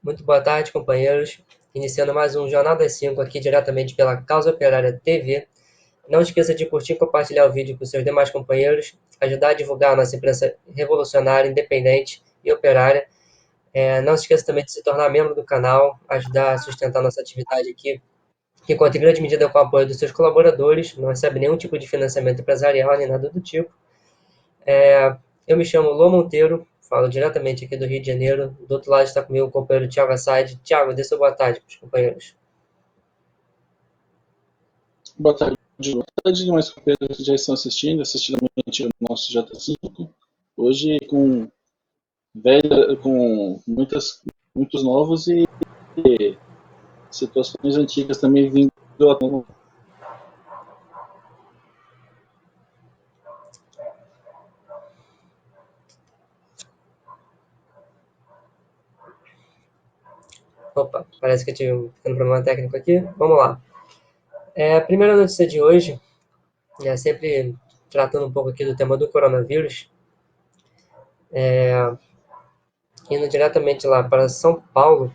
Muito boa tarde, companheiros. Iniciando mais um Jornal das 5 aqui diretamente pela Causa Operária TV. Não esqueça de curtir e compartilhar o vídeo com seus demais companheiros, ajudar a divulgar a nossa imprensa revolucionária, independente e operária. Não se esqueça também de se tornar membro do canal, ajudar a sustentar nossa atividade aqui, que conta em grande medida com o apoio dos seus colaboradores, não recebe nenhum tipo de financiamento empresarial nem nada do tipo. Eu me chamo Lô Monteiro, falo diretamente aqui do Rio de Janeiro. Do outro lado está comigo o companheiro Thiago Assad. Thiago, dê sua boa tarde para os companheiros. Boa tarde. Boa tarde, mais companheiros que já estão assistindo o nosso J5. Hoje com muitos novos e situações antigas também vindo à tona. Opa, parece que eu tive um pequeno problema técnico aqui. Vamos lá. A primeira notícia de hoje, sempre tratando um pouco aqui do tema do coronavírus, indo diretamente lá para São Paulo,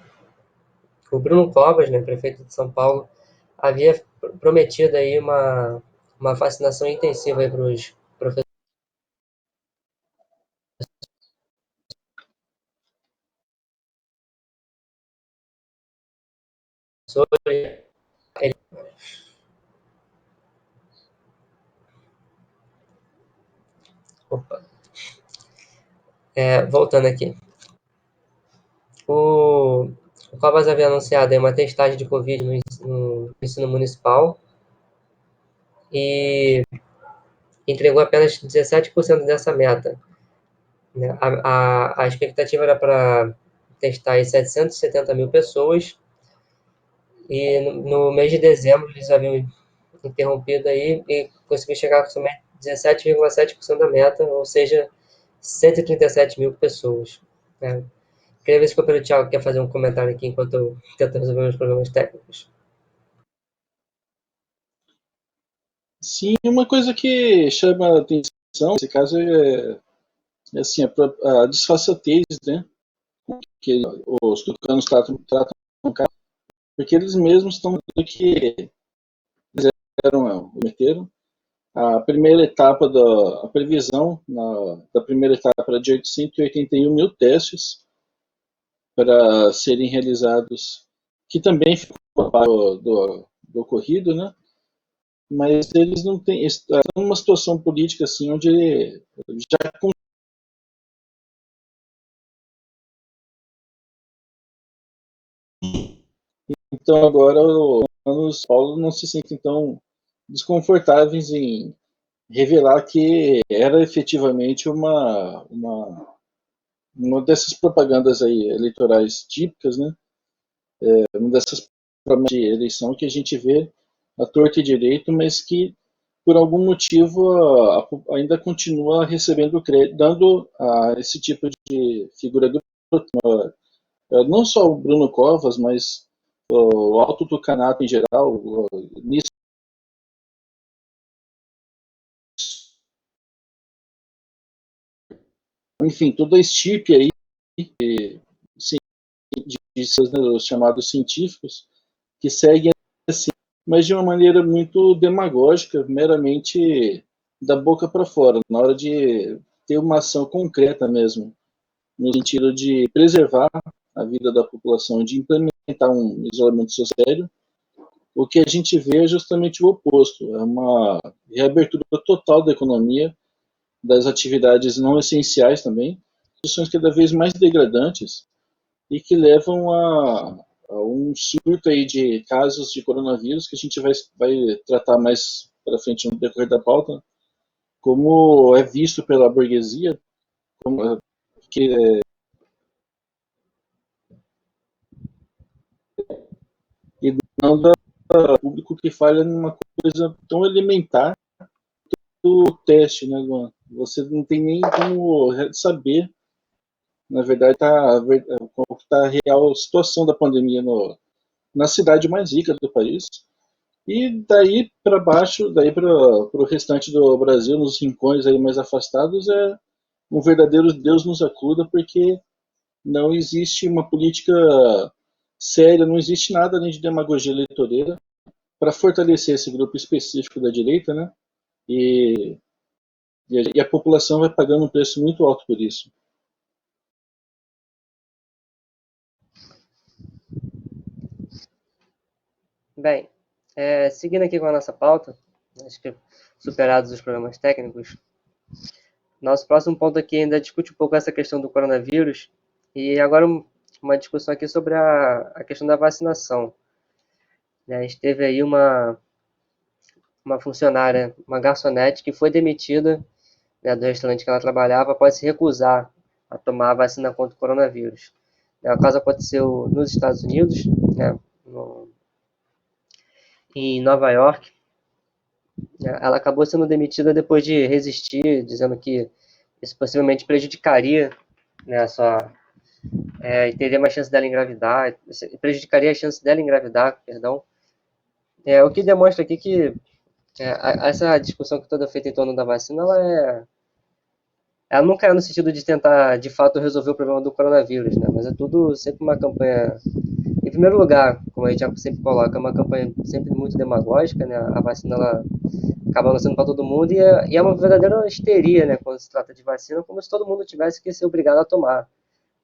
o Bruno Covas, né, prefeito de São Paulo, havia prometido aí uma vacinação intensiva para os professores. Opa. Voltando aqui. O Covas havia anunciado aí uma testagem de Covid no ensino municipal e entregou apenas 17% dessa meta. Né? A expectativa era para testar aí 770 mil pessoas e no mês de dezembro eles haviam interrompido aí e conseguiu chegar somente 17,7% da meta, ou seja, 137 mil pessoas. Né? Queria ver se o companheiro Thiago quer fazer um comentário aqui enquanto eu tento resolver meus problemas técnicos. Sim, uma coisa que chama a atenção nesse caso é assim, a disfarçatez, né, que os tucanos tratam o cara, porque eles mesmos estão dizendo que meteram a primeira etapa a previsão da primeira etapa era de 881 mil testes para serem realizados, que também ficou do ocorrido, né? Mas eles não têm, estão numa situação política assim onde já então agora os Paulo não se sentem tão desconfortáveis em revelar que era efetivamente uma dessas propagandas aí eleitorais típicas, né? Uma dessas propagandas de eleição que a gente vê a torta e direito, mas que por algum motivo ainda continua recebendo crédito, dando a esse tipo de figura do não só o Bruno Covas, mas o Alto Tucanato em geral, nisso. Enfim, toda a estipe aí de seus, né, os chamados científicos, que seguem assim, mas de uma maneira muito demagógica, meramente da boca para fora, na hora de ter uma ação concreta mesmo, no sentido de preservar a vida da população, de implementar um isolamento social. O que a gente vê é justamente o oposto, é uma reabertura total da economia, das atividades não essenciais também, condições cada vez mais degradantes e que levam a um surto aí de casos de coronavírus que a gente vai tratar mais para frente no decorrer da pauta, como é visto pela burguesia, como, que e não do público que falha numa coisa tão elementar do teste, né, Luan? Você não tem nem como saber, na verdade, como está a real situação da pandemia na cidade mais rica do país. E daí para baixo, daí para o restante do Brasil, nos rincões aí mais afastados, é um verdadeiro Deus nos acuda, porque não existe uma política séria, não existe nada além de demagogia eleitoreira para fortalecer esse grupo específico da direita, né? E, e a população vai pagando um preço muito alto por isso. Bem, seguindo aqui com a nossa pauta, acho que superados os problemas técnicos, nosso próximo ponto aqui ainda discute um pouco essa questão do coronavírus e agora uma discussão aqui sobre a questão da vacinação. A gente teve aí uma funcionária, uma garçonete, que foi demitida, né, do restaurante que ela trabalhava após se recusar a tomar a vacina contra o coronavírus. O caso aconteceu nos Estados Unidos, né, em Nova York. Ela acabou sendo demitida depois de resistir, dizendo que isso possivelmente prejudicaria, né, a sua, e teria mais chance dela engravidar, prejudicaria a chance dela engravidar, perdão. O que demonstra aqui que essa discussão que toda feita em torno da vacina, ela nunca é no sentido de tentar, de fato, resolver o problema do coronavírus, né? Mas é tudo sempre uma campanha, em primeiro lugar, como a gente já sempre coloca, é uma campanha sempre muito demagógica, né? A vacina, ela acaba lançando para todo mundo e é uma verdadeira histeria, né? Quando se trata de vacina, como se todo mundo tivesse que ser obrigado a tomar,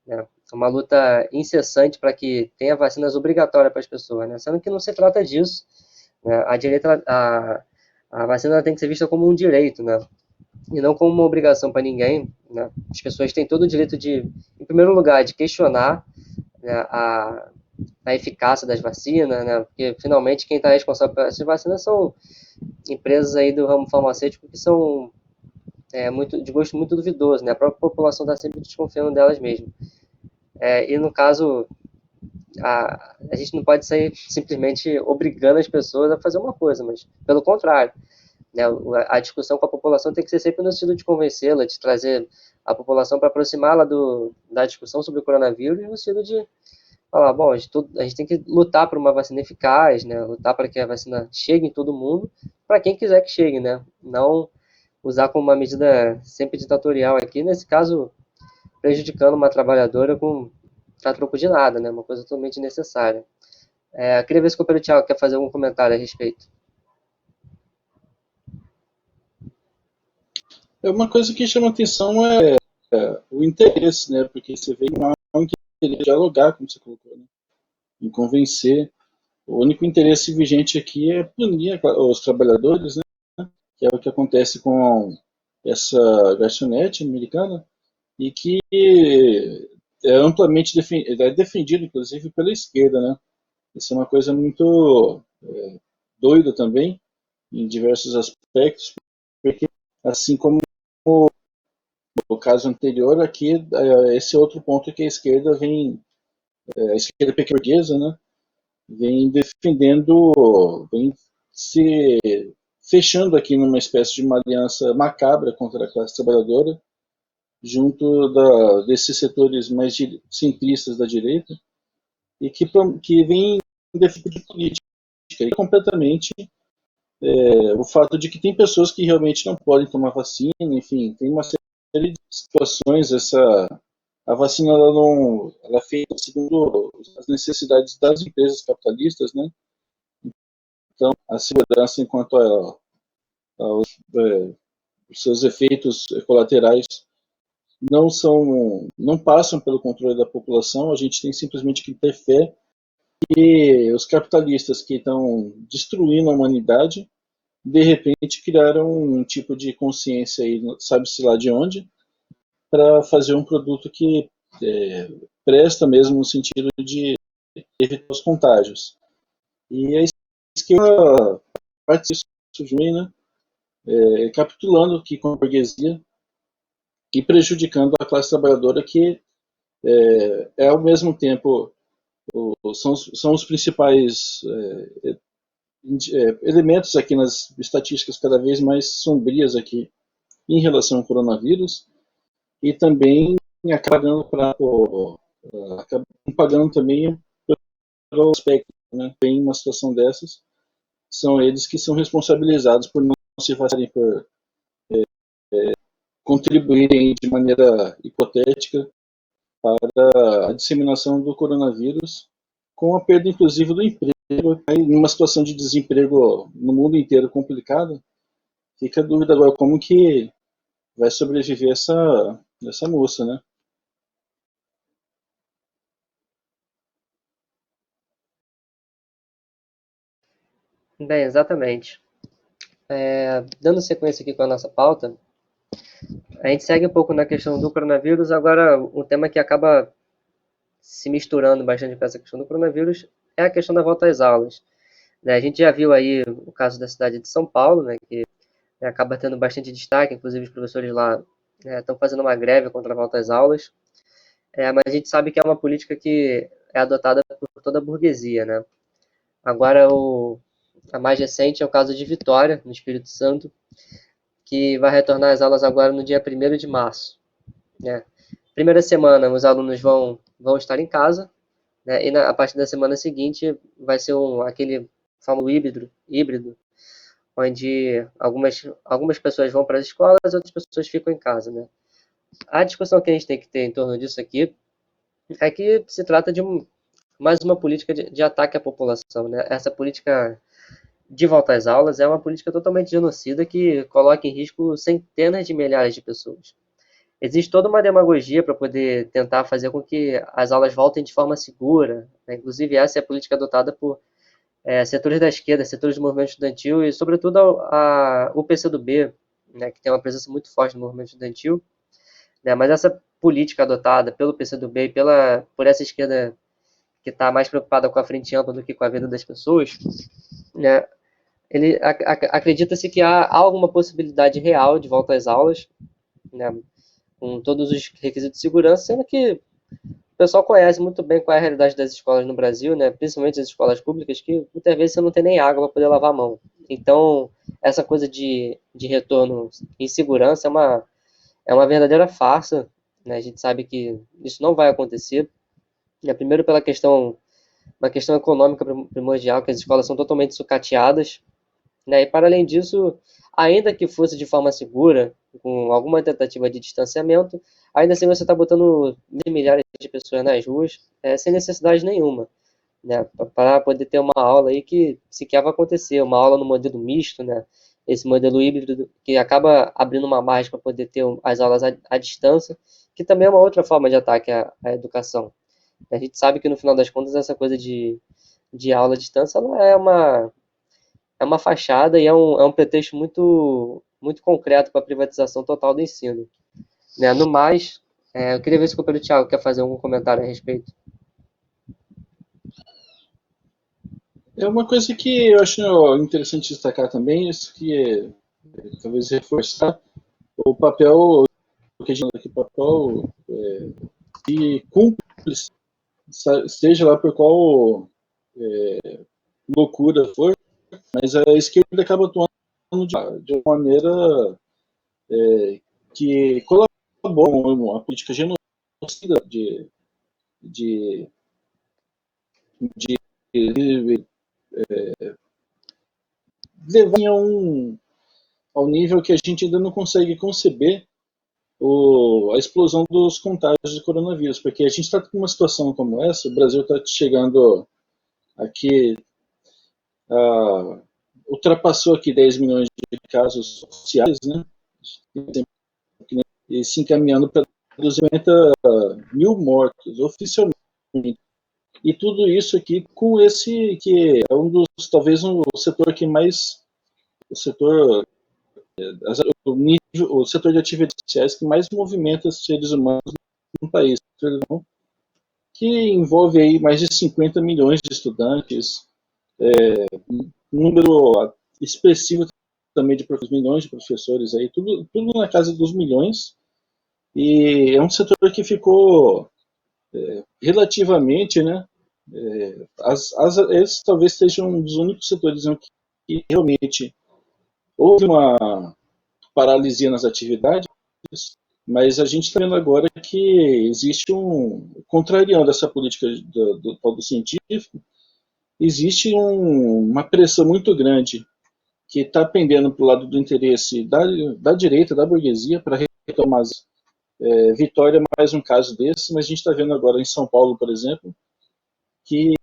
né? Uma luta incessante para que tenha vacinas obrigatórias para as pessoas, né? Sendo que não se trata disso, né? A vacina tem que ser vista como um direito, né? E não como uma obrigação para ninguém, né? As pessoas têm todo o direito de, em primeiro lugar, de questionar, né, a eficácia das vacinas, né? Porque finalmente quem está responsável por essas vacinas são empresas aí do ramo farmacêutico que são muito de gosto muito duvidoso, né? A própria população está sempre desconfiando delas mesmo. E no caso, a gente não pode sair simplesmente obrigando as pessoas a fazer uma coisa, mas pelo contrário, né? A discussão com a população tem que ser sempre no sentido de convencê-la, de trazer a população para aproximá-la da discussão sobre o coronavírus, no sentido de falar, bom, a gente tem que lutar por uma vacina eficaz, né? Lutar para que a vacina chegue em todo mundo, para quem quiser que chegue, né? Não usar como uma medida sempre ditatorial aqui, nesse caso, prejudicando uma trabalhadora a troco de nada, né? Uma coisa totalmente necessária. Queria ver se o companheiro Thiago quer fazer algum comentário a respeito. Uma coisa que chama atenção é o interesse, né? Porque você vê que não há um interesse de dialogar, como você colocou, né? Em convencer. O único interesse vigente aqui é punir os trabalhadores, né? Que é o que acontece com essa garçonete americana e que é amplamente defendido, inclusive, pela esquerda, né? Isso é uma coisa muito doida também, em diversos aspectos, porque, assim como o caso anterior, aqui, esse outro ponto que a esquerda vem, a esquerda pequena, né? Vem defendendo, vem se fechando aqui numa espécie de uma aliança macabra contra a classe trabalhadora, junto desses setores mais centristas da direita, e que vem defender política, e completamente o fato de que tem pessoas que realmente não podem tomar vacina, enfim, tem uma série de situações, a vacina ela é feita segundo as necessidades das empresas capitalistas, né? Então, a segurança enquanto aos os seus efeitos colaterais não passam pelo controle da população, a gente tem simplesmente que ter fé que os capitalistas que estão destruindo a humanidade, de repente criaram um tipo de consciência aí, sabe-se lá de onde, para fazer um produto que presta mesmo no sentido de evitar os contágios. E a esquerda parte disso, né, capitulando aqui com a burguesia e prejudicando a classe trabalhadora que ao mesmo tempo são os principais elementos aqui nas estatísticas cada vez mais sombrias aqui em relação ao coronavírus e também acabando pagando também pelo aspecto, né? Tem uma situação dessas, são eles que são responsabilizados por não se vacinarem, por contribuírem de maneira hipotética para a disseminação do coronavírus, com a perda, inclusive, do emprego. Aí, numa situação de desemprego no mundo inteiro complicada, fica a dúvida agora como que vai sobreviver essa moça, né? Bem, exatamente. Dando sequência aqui com a nossa pauta, a gente segue um pouco na questão do coronavírus, agora um tema que acaba se misturando bastante com essa questão do coronavírus é a questão da volta às aulas. Né? A gente já viu aí o caso da cidade de São Paulo, né, que acaba tendo bastante destaque, inclusive os professores lá estão fazendo uma greve contra a volta às aulas, mas a gente sabe que é uma política que é adotada por toda a burguesia. Né? Agora, a mais recente é o caso de Vitória, no Espírito Santo, que vai retornar às aulas agora no dia 1º de março. Né? Primeira semana, os alunos vão estar em casa, né? E a partir da semana seguinte vai ser aquele famoso híbrido, onde algumas pessoas vão para as escolas, outras pessoas ficam em casa. Né? A discussão que a gente tem que ter em torno disso aqui é que se trata de mais uma política de ataque à população. Né? Essa política de volta às aulas é uma política totalmente genocida que coloca em risco centenas de milhares de pessoas. Existe toda uma demagogia para poder tentar fazer com que as aulas voltem de forma segura. Né? Inclusive, essa é a política adotada por setores da esquerda, setores do movimento estudantil e, sobretudo, o PCdoB, né, que tem uma presença muito forte no movimento estudantil. Né? Mas essa política adotada pelo PCdoB e por essa esquerda que está mais preocupada com a frente ampla do que com a vida das pessoas, né, acredita-se que há alguma possibilidade real de volta às aulas, né, com todos os requisitos de segurança, sendo que o pessoal conhece muito bem qual é a realidade das escolas no Brasil, né, principalmente as escolas públicas, que muitas vezes você não tem nem água para poder lavar a mão. Então, essa coisa de retorno em segurança é uma verdadeira farsa. Né, a gente sabe que isso não vai acontecer. Né, primeiro pela uma questão econômica primordial, que as escolas são totalmente sucateadas. Né? E para além disso, ainda que fosse de forma segura, com alguma tentativa de distanciamento, ainda assim você está botando milhares de pessoas nas ruas sem necessidade nenhuma. Né? Para poder ter uma aula aí que sequer vai acontecer, uma aula no modelo misto, né? Esse modelo híbrido que acaba abrindo uma margem para poder ter as aulas à distância, que também é uma outra forma de ataque à educação. A gente sabe que no final das contas essa coisa de aula à distância ela é uma fachada e é um pretexto muito, muito concreto para a privatização total do ensino. Né? No mais, eu queria ver se o companheiro Thiago quer fazer algum comentário a respeito. É uma coisa que eu acho interessante destacar também, isso que talvez reforçar o papel que a gente aqui, papel de cúmplice, seja lá por qual loucura for, mas a esquerda acaba atuando de uma maneira que colabora com a política genocida de, de levar ao nível que a gente ainda não consegue conceber a explosão dos contágios de coronavírus, porque a gente está com uma situação como essa, o Brasil está chegando aqui, ultrapassou aqui 10 milhões de casos oficiais, né? E se encaminhando para 250 mil mortos oficialmente. E tudo isso aqui com esse que é um dos, talvez o setor que mais, o setor, o setor de atividades sociais que mais movimenta os seres humanos no país, que envolve aí mais de 50 milhões de estudantes, um número expressivo também de milhões de professores aí, tudo na casa dos milhões. E é um setor que ficou relativamente, né? Esses talvez sejam um dos únicos setores em que realmente houve uma paralisia nas atividades, mas a gente está vendo agora que existe contrariando essa política do científico, existe uma pressão muito grande que está pendendo para o lado do interesse da direita, da burguesia, para retomar Vitória é mais um caso desse, mas a gente está vendo agora em São Paulo, por exemplo, que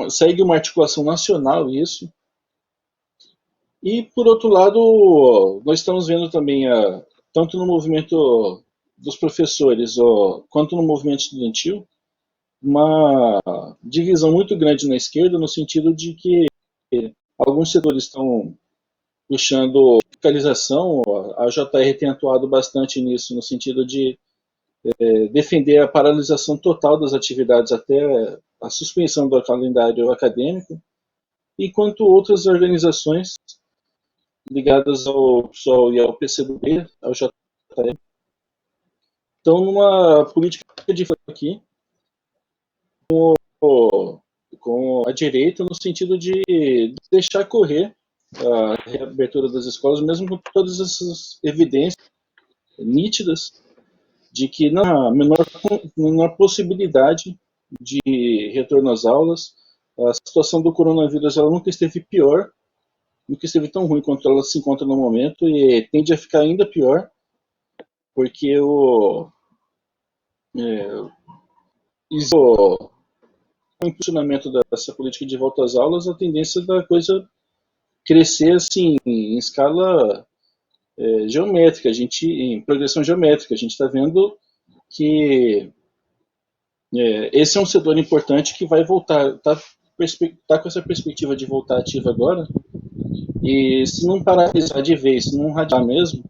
segue uma articulação nacional isso. E, por outro lado, nós estamos vendo também, tanto no movimento dos professores quanto no movimento estudantil, uma divisão muito grande na esquerda, no sentido de que alguns setores estão puxando fiscalização, a JR tem atuado bastante nisso, no sentido de defender a paralisação total das atividades até a suspensão do calendário acadêmico, enquanto outras organizações ligadas ao PSOL e ao PCdoB, ao JR, estão numa política de aqui com a direita, no sentido de deixar correr a reabertura das escolas, mesmo com todas essas evidências nítidas de que não há a menor possibilidade de retorno às aulas. A situação do coronavírus ela nunca esteve pior, nunca esteve tão ruim quanto ela se encontra no momento, e tende a ficar ainda pior, porque o impulsionamento dessa política de volta às aulas, a tendência da coisa crescer assim em escala geométrica, em progressão geométrica. A gente está vendo que esse é um setor importante que vai voltar, tá com essa perspectiva de voltar ativa agora, e se não paralisar de vez, se não radiar mesmo,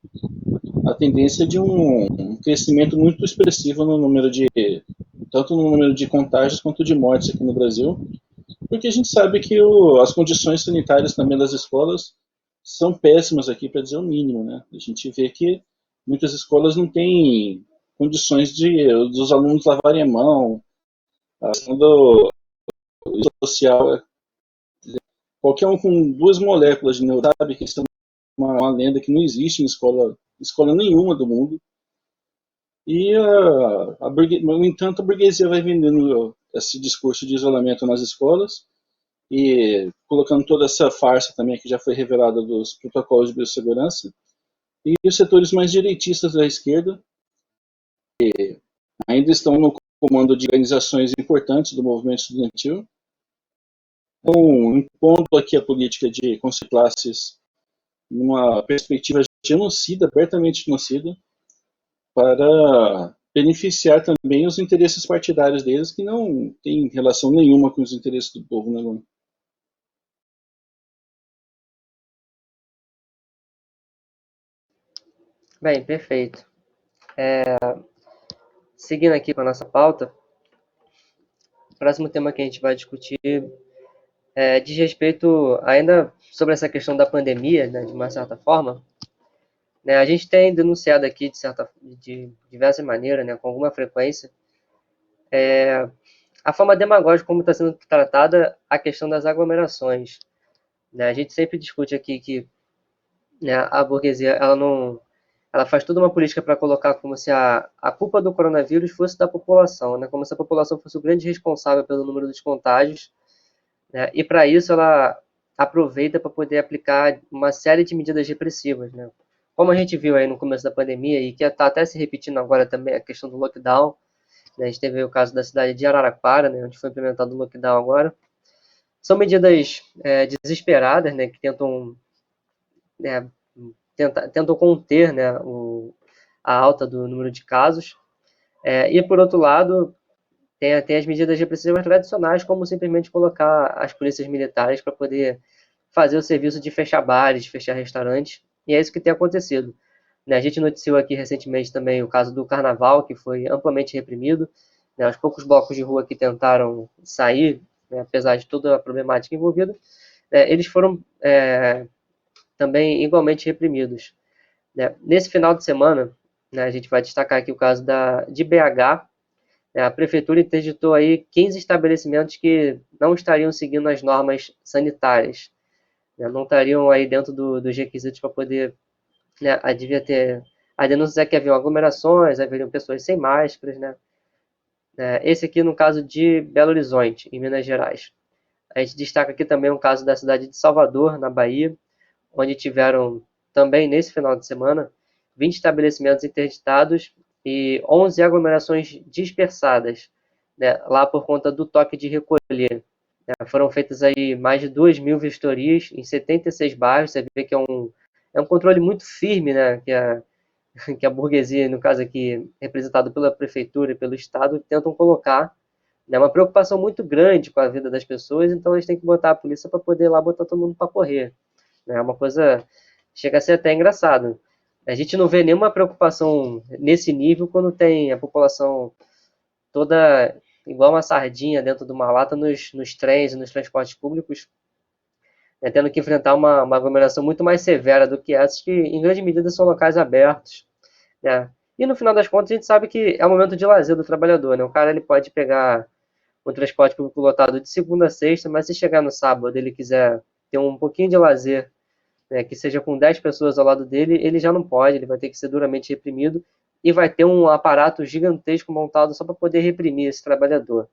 a tendência é de um crescimento muito expressivo tanto no número de contágios quanto de mortes aqui no Brasil, porque a gente sabe que as condições sanitárias também das escolas são péssimas aqui, para dizer o mínimo, né? A gente vê que muitas escolas não têm condições dos alunos lavarem a mão, a questão do social, qualquer um com 2 moléculas de neurônio sabe que isso é uma lenda que não existe em escola nenhuma do mundo. E, no entanto, a burguesia vai vendendo esse discurso de isolamento nas escolas e colocando toda essa farsa também que já foi revelada dos protocolos de biossegurança. E os setores mais direitistas da esquerda ainda estão no comando de organizações importantes do movimento estudantil, impondo aqui a política de construir classes numa perspectiva genocida, abertamente genocida, para beneficiar também os interesses partidários deles, que não têm relação nenhuma com os interesses do povo, né, Luan? Bem, perfeito. Seguindo aqui com a nossa pauta, o próximo tema que a gente vai discutir diz respeito ainda sobre essa questão da pandemia, né, de uma certa forma. Né, a gente tem denunciado aqui de diversas maneiras, né, com alguma frequência, a forma demagógica como está sendo tratada a questão das aglomerações. Né, a gente sempre discute aqui que, né, a burguesia ela faz toda uma política para colocar como se a culpa do coronavírus fosse da população, né, como se a população fosse o grande responsável pelo número dos contágios, né, e para isso ela aproveita para poder aplicar uma série de medidas repressivas, né? Como a gente viu aí no começo da pandemia e que está até se repetindo agora também a questão do lockdown, né? A gente teve o caso da cidade de Araraquara, né, onde foi implementado o lockdown agora. São medidas desesperadas, né, que tentam conter, né, a alta do número de casos. E, por outro lado, tem as medidas repressivas tradicionais, como simplesmente colocar as polícias militares para poder fazer o serviço de fechar bares, de fechar restaurantes, e é isso que tem acontecido. Né, a gente noticiou aqui recentemente também o caso do Carnaval, que foi amplamente reprimido. Né, os poucos blocos de rua que tentaram sair, né, apesar de toda a problemática envolvida, eles foram também igualmente reprimidos. Né. Nesse final de semana, né, a gente vai destacar aqui o caso de BH. A prefeitura interditou aí 15 estabelecimentos que não estariam seguindo as normas sanitárias, né, não estariam aí dentro dos requisitos para poder, né, devia ter, a denúncia é que haviam aglomerações, haveriam pessoas sem máscaras, né. Esse aqui no caso de Belo Horizonte, em Minas Gerais. A gente destaca aqui também o caso da cidade de Salvador, na Bahia, onde tiveram também nesse final de semana 20 estabelecimentos interditados e 11 aglomerações dispersadas, né, lá por conta do toque de recolher. Foram feitas aí mais de 2.000 vistorias em 76 bairros. Você vê que é um controle muito firme, né, que a burguesia, no caso aqui, representado pela prefeitura e pelo Estado, tentam colocar. É uma preocupação muito grande com a vida das pessoas, então eles têm que botar a polícia para poder ir lá botar todo mundo para correr. É uma coisa, chega a ser até engraçado. A gente não vê nenhuma preocupação nesse nível quando tem a população toda igual uma sardinha dentro de uma lata nos trens e nos transportes públicos, né, tendo que enfrentar uma aglomeração muito mais severa do que essas, que em grande medida são locais abertos, né? E no final das contas a gente sabe que é um momento de lazer do trabalhador, né? O cara ele pode pegar o transporte público lotado de segunda a sexta, mas se chegar no sábado ele quiser ter um pouquinho de lazer, né, que seja com 10 pessoas ao lado dele, ele já não pode, ele vai ter que ser duramente reprimido e vai ter um aparato gigantesco montado só para poder reprimir esse trabalhador,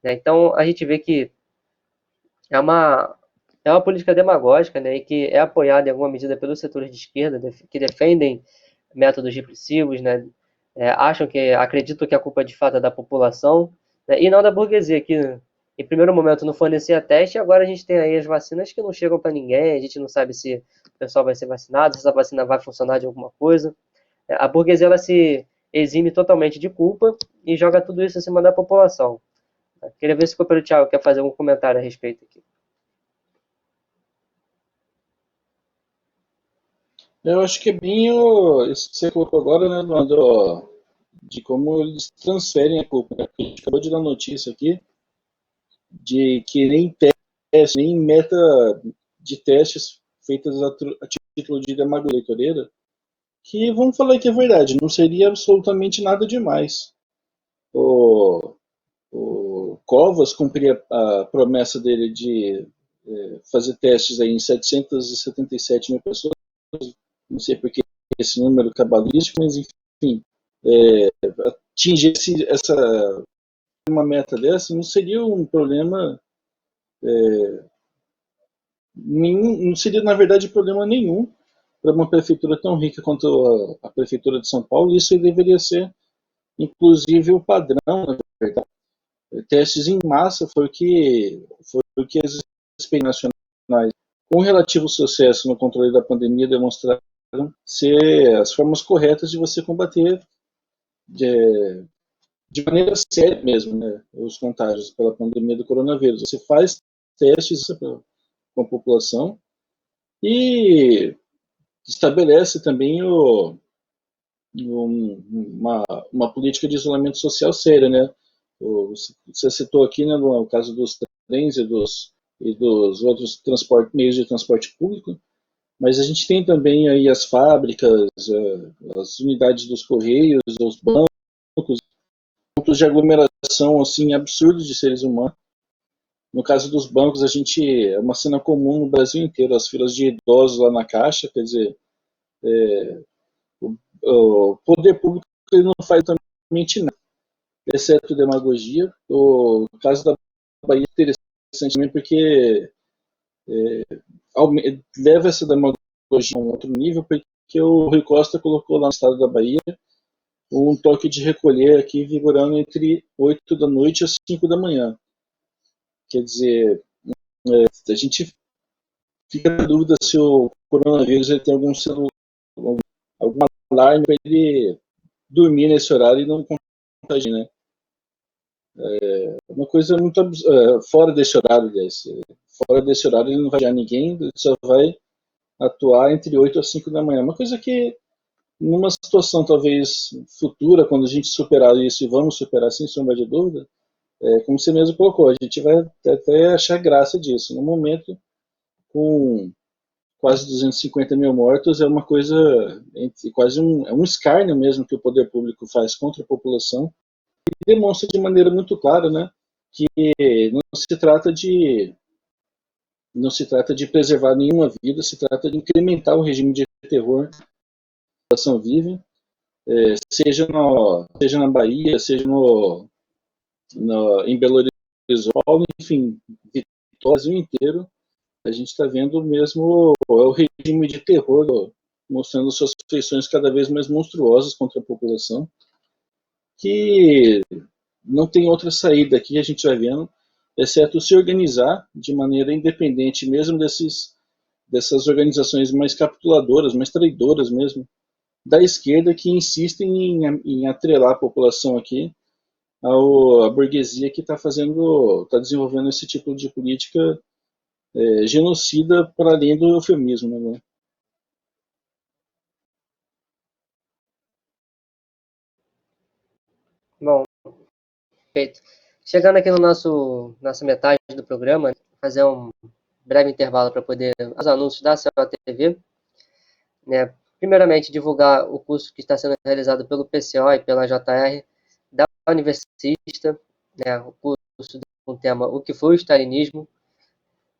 né? Então a gente vê que é uma, é uma política demagógica, né, e que é apoiada em alguma medida pelos setores de esquerda, que defendem métodos repressivos, né, acreditam que a culpa de fato é da população, né, e não da burguesia, que em primeiro momento não fornecia teste, e agora a gente tem aí as vacinas que não chegam para ninguém, a gente não sabe se o pessoal vai ser vacinado, se essa vacina vai funcionar de alguma coisa. A burguesia ela se exime totalmente de culpa e joga tudo isso em cima da população. Queria ver se o companheiro Thiago quer fazer algum comentário a respeito aqui. Eu acho que é bem isso que você colocou agora, né, de como eles transferem a culpa, né? A gente acabou de dar notícia aqui de que nem teste, nem meta de testes feitas a título de demagogia eleitoreira, que vamos falar que é verdade, não seria absolutamente nada demais. O, o Covas cumpria a promessa dele de fazer testes aí em 777 mil pessoas, não sei porque esse número cabalístico, mas enfim, atingir uma meta dessa não seria um problema nenhum, não seria na verdade problema nenhum para uma prefeitura tão rica quanto a prefeitura de São Paulo. Isso deveria ser inclusive o padrão, na verdade. Testes em massa foi o que as experiências nacionais com relativo sucesso no controle da pandemia demonstraram ser as formas corretas de você combater de maneira séria mesmo, né, os contágios pela pandemia do coronavírus. Você faz testes com a população e estabelece também uma política de isolamento social séria, né? Você citou aqui, né, no caso dos trens e dos outros meios de transporte público, mas a gente tem também aí as fábricas, as unidades dos correios, os bancos, pontos de aglomeração assim absurdos de seres humanos. No caso dos bancos, é uma cena comum no Brasil inteiro, as filas de idosos lá na caixa, quer dizer, o poder público ele não faz totalmente nada, exceto demagogia. O caso da Bahia é interessante também porque leva essa demagogia a um outro nível, porque o Rui Costa colocou lá no estado da Bahia um toque de recolher aqui vigorando entre 8 da noite e 5 da manhã. Quer dizer, a gente fica na dúvida se o coronavírus ele tem algum alarme para ele dormir nesse horário e não contagiar, né? É uma coisa muito fora desse horário, aliás. Fora desse horário ele não vai contagiar ninguém, ele só vai atuar entre 8 e 5 da manhã. Uma coisa que, numa situação talvez futura, quando a gente superar isso, e vamos superar sem sombra de dúvida, como você mesmo colocou, a gente vai até achar graça disso. No momento, com quase 250 mil mortos, é uma coisa, quase um escárnio mesmo que o poder público faz contra a população, e demonstra de maneira muito clara, né, que não se trata de não se trata de preservar nenhuma vida, se trata de incrementar o regime de terror que a população vive, seja na Bahia, seja em Belo Horizonte, enfim, no Brasil inteiro, a gente está vendo mesmo o regime de terror mostrando suas feições cada vez mais monstruosas contra a população, que não tem outra saída aqui, a gente vai vendo, exceto se organizar de maneira independente, mesmo dessas organizações mais capituladoras, mais traidoras mesmo, da esquerda, que insistem em atrelar a população aqui à burguesia que está desenvolvendo esse tipo de política genocida para além do eufemismo, né? Bom, perfeito. Chegando aqui no nossa metade do programa, fazer um breve intervalo para poder os anúncios da Cell TV, né? Primeiramente, divulgar o curso que está sendo realizado pelo PCO e pela JR da Universista, né? O curso com o tema O que foi o Stalinismo.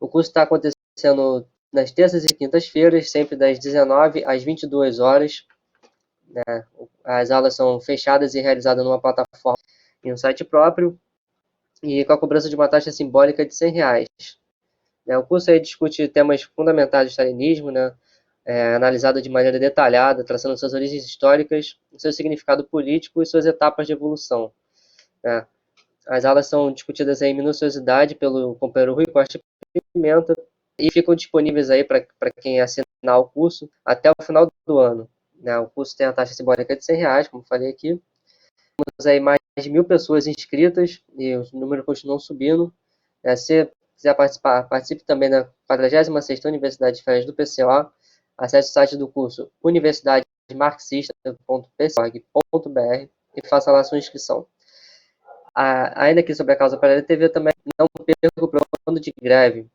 O curso está acontecendo nas terças e quintas-feiras, sempre das 19 às 22 horas. Né? As aulas são fechadas e realizadas numa plataforma em um site próprio e com a cobrança de uma taxa simbólica de R$ 100. O curso aí discute temas fundamentais do stalinismo, né? Analisado de maneira detalhada, traçando suas origens históricas, seu significado político e suas etapas de evolução. Né? As aulas são discutidas aí em minuciosidade pelo companheiro Rui Costa Pimenta e ficam disponíveis aí para quem assinar o curso até o final do ano. Né? O curso tem a taxa simbólica de R$ 100, como falei aqui. Temos aí mais de 1.000 pessoas inscritas e o número continua subindo. Se quiser participar, participe também da 46ª Universidade de Férias do PCO. Acesse o site do curso universidademarxista.pcorg.br e faça lá a sua inscrição. Ainda aqui sobre a causa paralela TV, também não perca o plano de greve,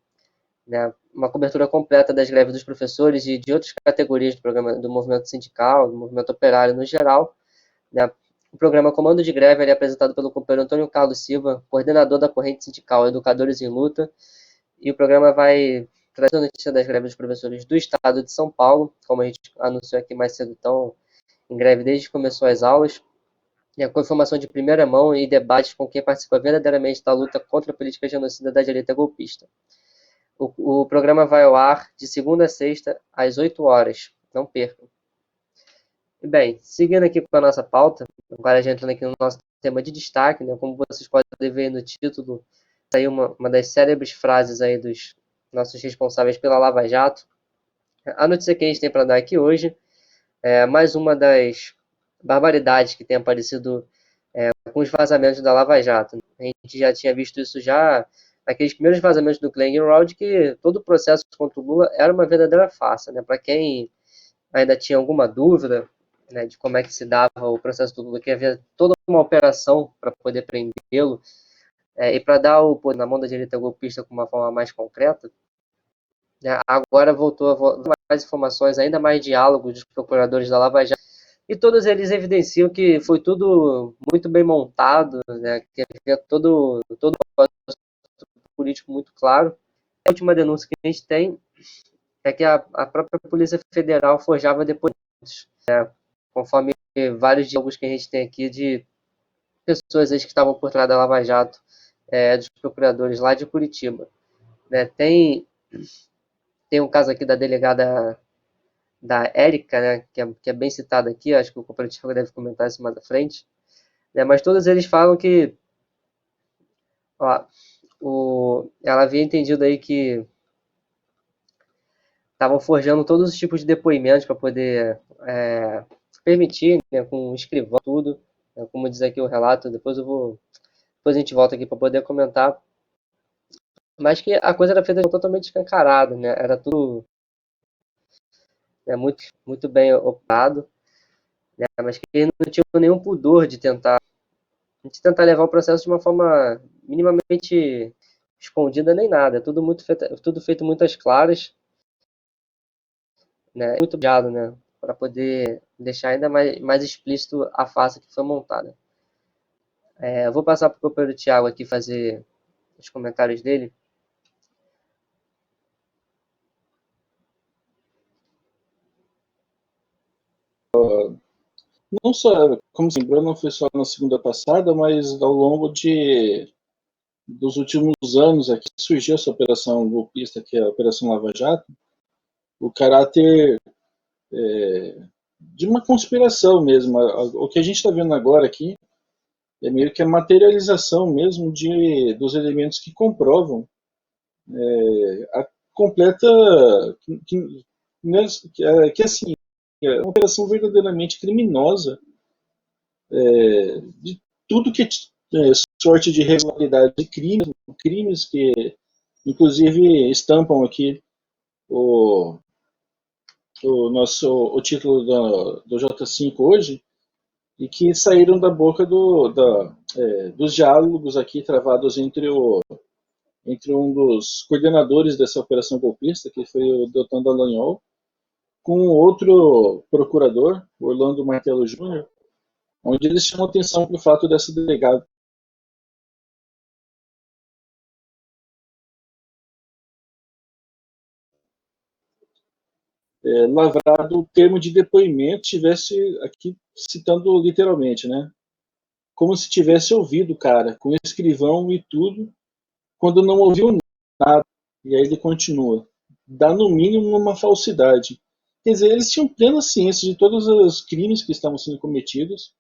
né? Uma cobertura completa das greves dos professores e de outras categorias do programa do movimento sindical, do movimento operário no geral. Né? O programa Comando de Greve é apresentado pelo companheiro Antônio Carlos Silva, coordenador da corrente sindical Educadores em Luta, e o programa vai trazer a notícia das greves dos professores do estado de São Paulo, como a gente anunciou aqui mais cedo, estão em greve desde que começou as aulas, com informação de primeira mão e debates com quem participa verdadeiramente da luta contra a política genocida da direita golpista. O programa vai ao ar de segunda a sexta, às 8 horas. Não percam. E bem, seguindo aqui com a nossa pauta, agora já entrando aqui no nosso tema de destaque, né, como vocês podem ver no título, saiu uma das célebres frases aí dos nossos responsáveis pela Lava Jato. A notícia que a gente tem para dar aqui hoje é mais uma das barbaridades que tem aparecido com os vazamentos da Lava Jato. A gente já tinha visto isso já naqueles primeiros vazamentos do Glenn Greenwald, que todo o processo contra o Lula era uma verdadeira farsa. Né? Para quem ainda tinha alguma dúvida, né, de como é que se dava o processo do Lula, que havia toda uma operação para poder prendê-lo e para dar o poder na mão da direita golpista com uma forma mais concreta, né, agora voltou a mais informações, ainda mais diálogos dos procuradores da Lava Jato, e todos eles evidenciam que foi tudo muito bem montado, né, que havia todo político muito claro. A última denúncia que a gente tem é que a própria Polícia Federal forjava depoimentos, né, conforme vários diálogos que a gente tem aqui de pessoas que estavam por trás da Lava Jato, dos procuradores lá de Curitiba. Né? Tem um caso aqui da delegada da Érica, né, que é bem citada aqui, acho que o comparativo deve comentar isso mais à frente, né, mas todos eles falam que ela havia entendido aí que estavam forjando todos os tipos de depoimentos para poder permitir, né, com o escrivão, tudo, né, como diz aqui o relato, depois a gente volta aqui para poder comentar, mas que a coisa era feita totalmente escancarada, né, era tudo muito, muito bem operado, né, mas que eles não tinham nenhum pudor de tentar levar o processo de uma forma minimamente escondida nem nada, é tudo feito muito às claras, né, muito obrigado, né, para poder deixar ainda mais explícito a farsa que foi montada. Eu vou passar para o companheiro Thiago aqui fazer os comentários dele. Não só, como se lembrou, não foi só na segunda passada, mas ao longo dos últimos anos aqui surgiu essa operação golpista, que é a Operação Lava Jato. O caráter de uma conspiração mesmo. O que a gente está vendo agora aqui é meio que a materialização mesmo dos elementos que comprovam a completa que, assim, é uma operação verdadeiramente criminosa, de tudo que sorte de irregularidade, de crimes que inclusive estampam aqui o, o título do J5 hoje, e que saíram da boca dos diálogos aqui travados entre um dos coordenadores dessa operação golpista, que foi o Deltan Dallagnol, com outro procurador, Orlando Martello Júnior, onde eles chamam atenção para o fato dessa delegada lavrado o termo de depoimento, tivesse aqui citando literalmente, né? Como se tivesse ouvido o cara, com escrivão e tudo, quando não ouviu nada. E aí ele continua. Dá no mínimo uma falsidade. Quer dizer, eles tinham plena ciência de todos os crimes que estavam sendo cometidos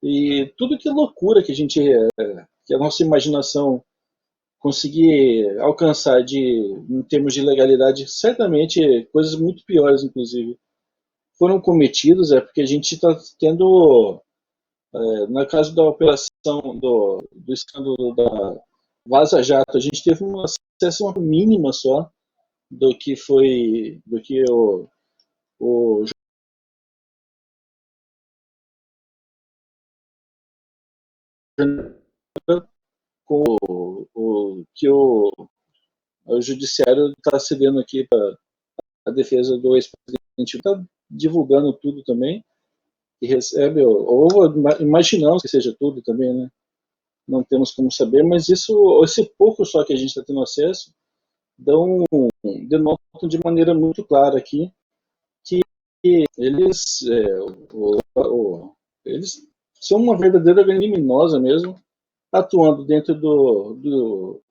e tudo que loucura que a nossa imaginação conseguir alcançar em termos de legalidade, certamente coisas muito piores, inclusive, foram cometidos, porque a gente está tendo, no caso da operação do escândalo da Vaza Jato, a gente teve uma acesso mínima só do que o que o judiciário está cedendo aqui para a defesa do ex-presidente, está divulgando tudo também, e recebe, ou imaginamos que seja tudo também, né? Não temos como saber, mas esse pouco só que a gente está tendo acesso, denotam de maneira muito clara aqui que eles, eles são uma verdadeira criminosa mesmo, atuando dentro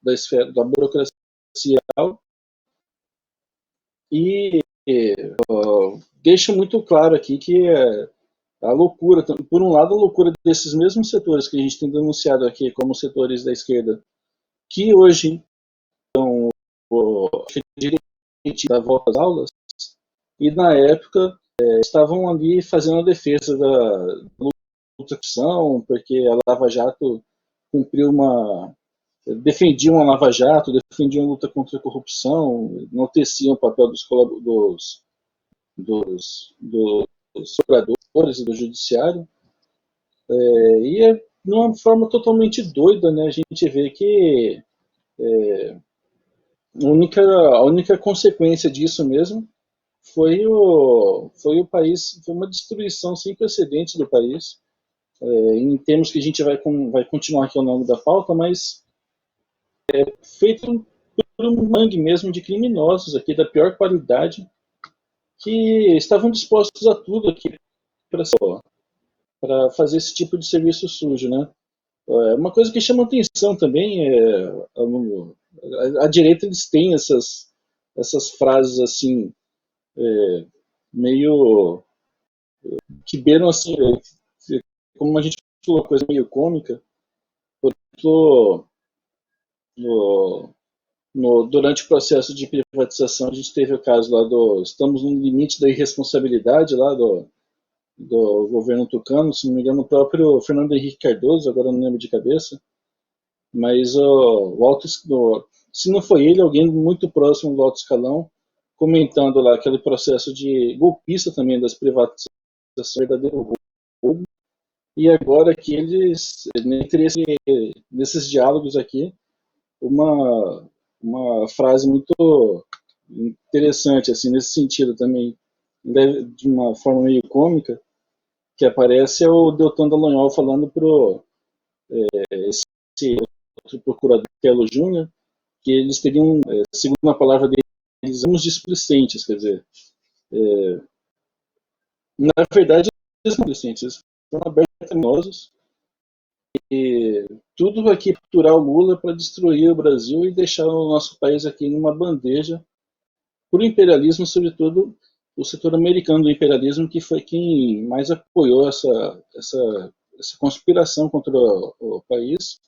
da esfera da burocracia e deixa muito claro aqui que a loucura, por um lado, a loucura desses mesmos setores que a gente tem denunciado aqui como setores da esquerda, que hoje estão da volta às aulas, e na época estavam ali fazendo a defesa da luta porque a Lava Jato defendiam a Lava Jato, defendiam a luta contra a corrupção, enalteciam o papel dos procuradores e do judiciário, e de uma forma totalmente doida, né, a gente vê que a única consequência disso mesmo foi o país, foi uma destruição sem precedentes do país, em termos que a gente vai continuar aqui ao longo da pauta, mas feito por um mangue mesmo de criminosos aqui da pior qualidade que estavam dispostos a tudo aqui para fazer esse tipo de serviço sujo, né? Uma coisa que chama atenção também a direita eles têm essas frases assim meio que beiram assim, como a gente falou, coisa meio cômica. Por exemplo, durante o processo de privatização, a gente teve o caso lá estamos no limite da irresponsabilidade lá do governo tucano, se não me engano, o próprio Fernando Henrique Cardoso, agora não lembro de cabeça, mas se não foi ele, alguém muito próximo do alto escalão, comentando lá aquele processo de golpista também das privatizações, verdadeiro roubo, e agora que eles, nesses diálogos aqui, uma frase muito interessante, assim, nesse sentido também, de uma forma meio cômica, que aparece é o Deltan Dallagnol falando pro esse outro procurador, Martello Júnior, que eles teriam, segundo a palavra deles, uns displicentes, quer dizer, na verdade, eles são displicentes, eles foram abertos criminosos, e tudo vai capturar o Lula para destruir o Brasil e deixar o nosso país aqui numa bandeja para o imperialismo, sobretudo o setor americano do imperialismo, que foi quem mais apoiou essa conspiração contra o país,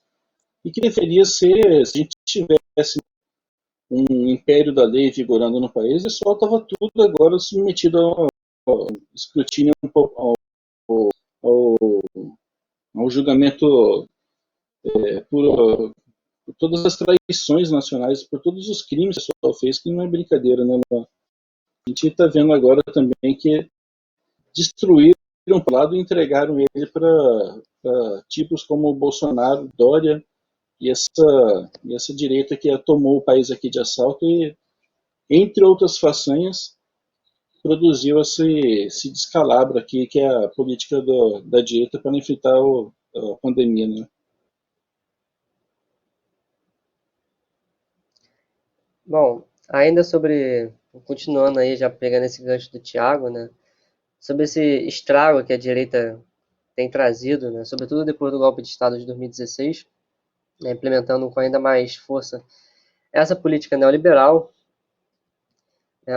e que deveria ser, se a gente tivesse um império da lei vigorando no país, e só estava tudo agora submetido ao escrutínio, ao julgamento por todas as traições nacionais, por todos os crimes que o pessoal fez, que não é brincadeira, né? A gente está vendo agora também que destruíram o lado e entregaram ele para tipos como o Bolsonaro, Dória e essa direita que tomou o país aqui de assalto e, entre outras façanhas, produziu esse descalabro aqui, que é a política da direita para enfrentar a pandemia, né? Bom, ainda sobre, continuando aí, já pegando esse gancho do Thiago, né? Sobre esse estrago que a direita tem trazido, né? Sobretudo depois do golpe de Estado de 2016, né? Implementando com ainda mais força essa política neoliberal.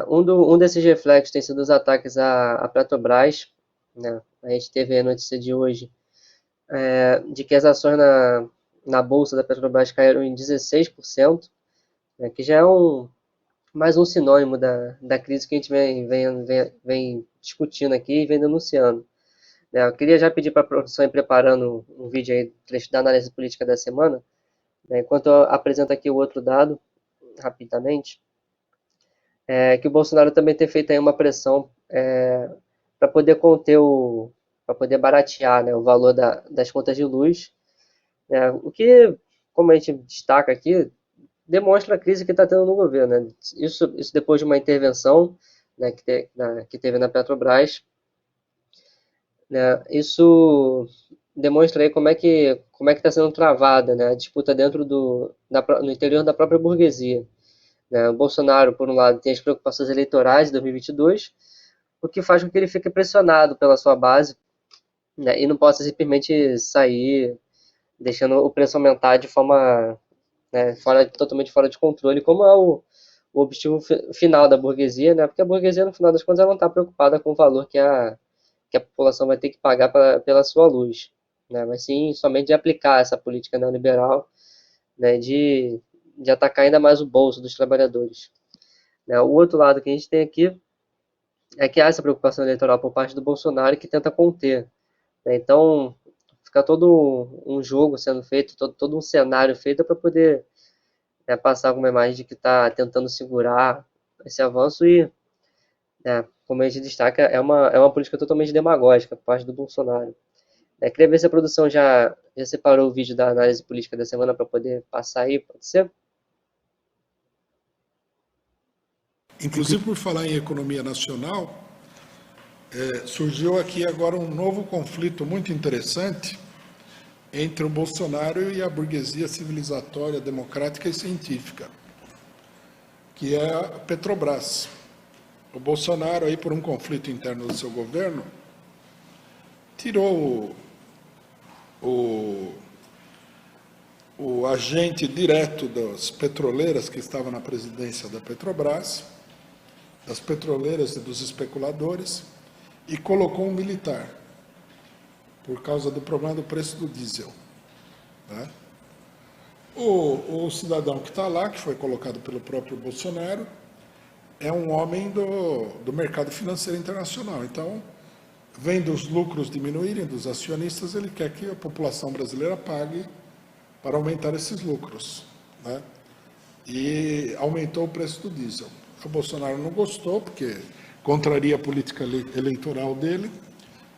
Um desses reflexos tem sido os ataques à Petrobras, né? A gente teve a notícia de hoje de que as ações na bolsa da Petrobras caíram em 16%, né? Que já é mais um sinônimo da crise que a gente vem discutindo aqui e vem denunciando. Eu queria já pedir para a produção ir preparando um vídeo aí, trecho da análise política da semana, né, enquanto eu apresento aqui o outro dado, rapidamente, que o Bolsonaro também tem feito aí uma pressão para poder para poder baratear, né, o valor das contas de luz, né, o que, como a gente destaca aqui, demonstra a crise que está tendo no governo. Né? Isso depois de uma intervenção, né, que teve na Petrobras, né? Isso demonstra aí como é que está sendo travada, né, a disputa dentro no interior da própria burguesia. Né? O Bolsonaro, por um lado, tem as preocupações eleitorais de 2022, o que faz com que ele fique pressionado pela sua base, né, e não possa simplesmente sair deixando o preço aumentar de forma, né, totalmente fora de controle, como é o objetivo final da burguesia, né? Porque a burguesia, no final das contas, ela não está preocupada com o valor que a população vai ter que pagar pela sua luz, né? Mas sim somente de aplicar essa política neoliberal, né? De atacar ainda mais o bolso dos trabalhadores. Né? O outro lado que a gente tem aqui é que há essa preocupação eleitoral por parte do Bolsonaro que tenta conter. Né? Então, fica todo um jogo sendo feito, todo um cenário feito para poder, né, passar alguma imagem de que está tentando segurar esse avanço e, como a gente destaca, é uma política totalmente demagógica por parte do Bolsonaro. Queria ver se a produção já separou o vídeo da análise política da semana para poder passar aí, pode ser? Inclusive, por falar em economia nacional, surgiu aqui agora um novo conflito muito interessante entre o Bolsonaro e a burguesia civilizatória, democrática e científica, que é a Petrobras. O Bolsonaro, aí, por um conflito interno do seu governo, tirou o agente direto das petroleiras que estava na presidência da Petrobras, das petroleiras e dos especuladores, e colocou um militar, por causa do problema do preço do diesel. Né? O cidadão que está lá, que foi colocado pelo próprio Bolsonaro, é um homem do mercado financeiro internacional. Então, vendo os lucros diminuírem dos acionistas, ele quer que a população brasileira pague para aumentar esses lucros. Né? E aumentou o preço do diesel. O Bolsonaro não gostou, porque contraria a política eleitoral dele,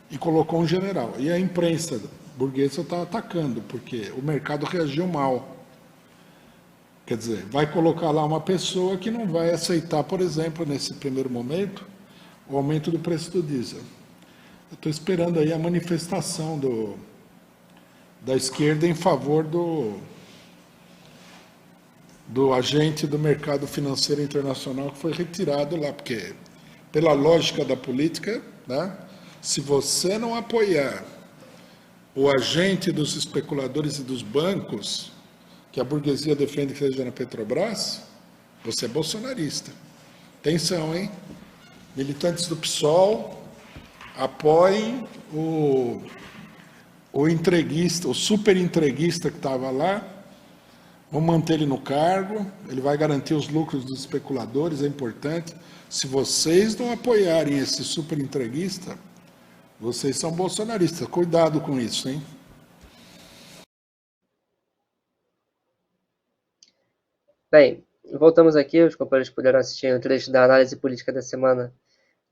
e colocou um general. E a imprensa burguesa está atacando, porque o mercado reagiu mal. Quer dizer, vai colocar lá uma pessoa que não vai aceitar, por exemplo, nesse primeiro momento, o aumento do preço do diesel. Eu estou esperando aí a manifestação da esquerda em favor do agente do mercado financeiro internacional que foi retirado lá, porque, pela lógica da política, né, se você não apoiar o agente dos especuladores e dos bancos, que a burguesia defende que seja na Petrobras, você é bolsonarista. Atenção, hein? militantes do PSOL apoiem o entreguista, o super entreguista que estava lá. Vamos manter ele no cargo, ele vai garantir os lucros dos especuladores, é importante. Se vocês não apoiarem esse super entreguista, vocês são bolsonaristas. Cuidado com isso, hein? Bem, voltamos aqui, os companheiros puderam assistir um trecho da análise política da semana,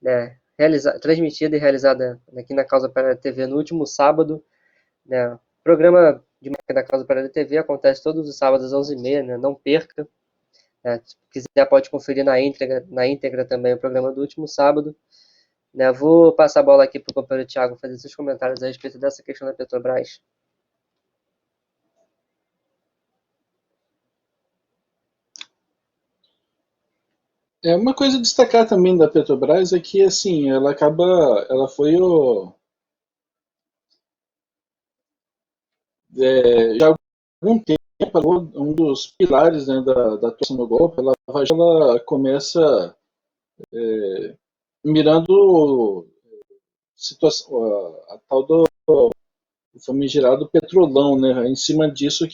né, transmitida e realizada aqui na Causa Operária TV no último sábado. Né, o programa de marca da Causa Operária TV acontece todos os sábados às 11h30, né, não perca. Né, se quiser pode conferir na íntegra também o programa do último sábado. Né, vou passar a bola aqui para o companheiro Thiago fazer seus comentários a respeito dessa questão da Petrobras. Uma coisa a destacar também da Petrobras é que, assim, ela foi já há algum tempo, um dos pilares, né, da atuação do golpe. Ela começa mirando a tal do famigerado petrolão, né, em cima disso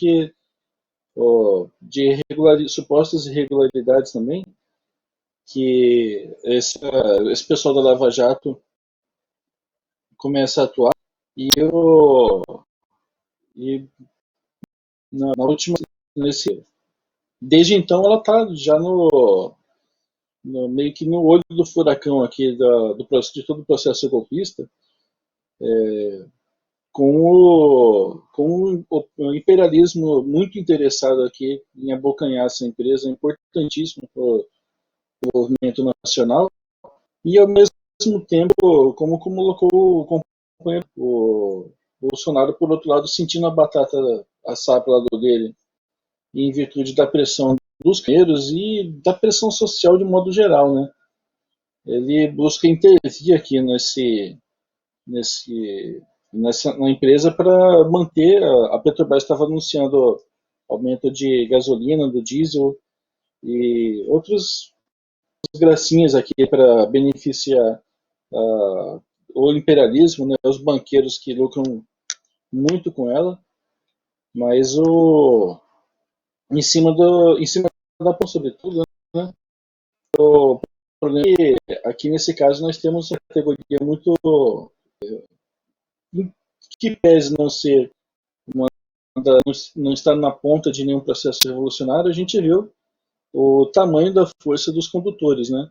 de supostas irregularidades também, que esse pessoal da Lava Jato começa a atuar, e na última, desde então ela está já meio que no olho do furacão aqui de todo o processo golpista, com o imperialismo muito interessado aqui em abocanhar essa empresa importantíssima para o desenvolvimento nacional, e ao mesmo tempo, como colocou o companheiro, o Bolsonaro, por outro lado, sentindo a batata assar para o lado dele, em virtude da pressão dos companheiros e da pressão social de modo geral, né? Ele busca intervir aqui na empresa para manter. A Petrobras estava anunciando aumento de gasolina, do diesel e outras gracinhas aqui para beneficiar o imperialismo, né, os banqueiros que lucram muito com ela, mas em cima da sobretudo, né, o problema é que aqui nesse caso nós temos uma categoria muito que pese não ser não estar na ponta de nenhum processo revolucionário. A gente viu o tamanho da força dos condutores, né?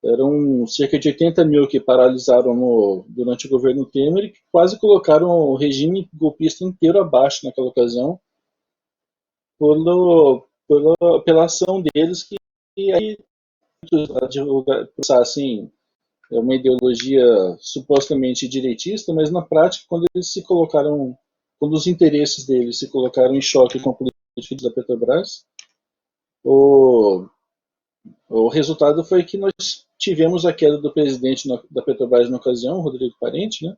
Eram cerca de 80 mil que paralisaram durante o governo Temer e que quase colocaram o regime golpista inteiro abaixo naquela ocasião pela ação deles, que aí assim, é uma ideologia supostamente direitista, mas na prática, quando os interesses deles se colocaram em choque com a política da Petrobras, o resultado foi que nós tivemos a queda do presidente da Petrobras na ocasião, Rodrigo Parente, né?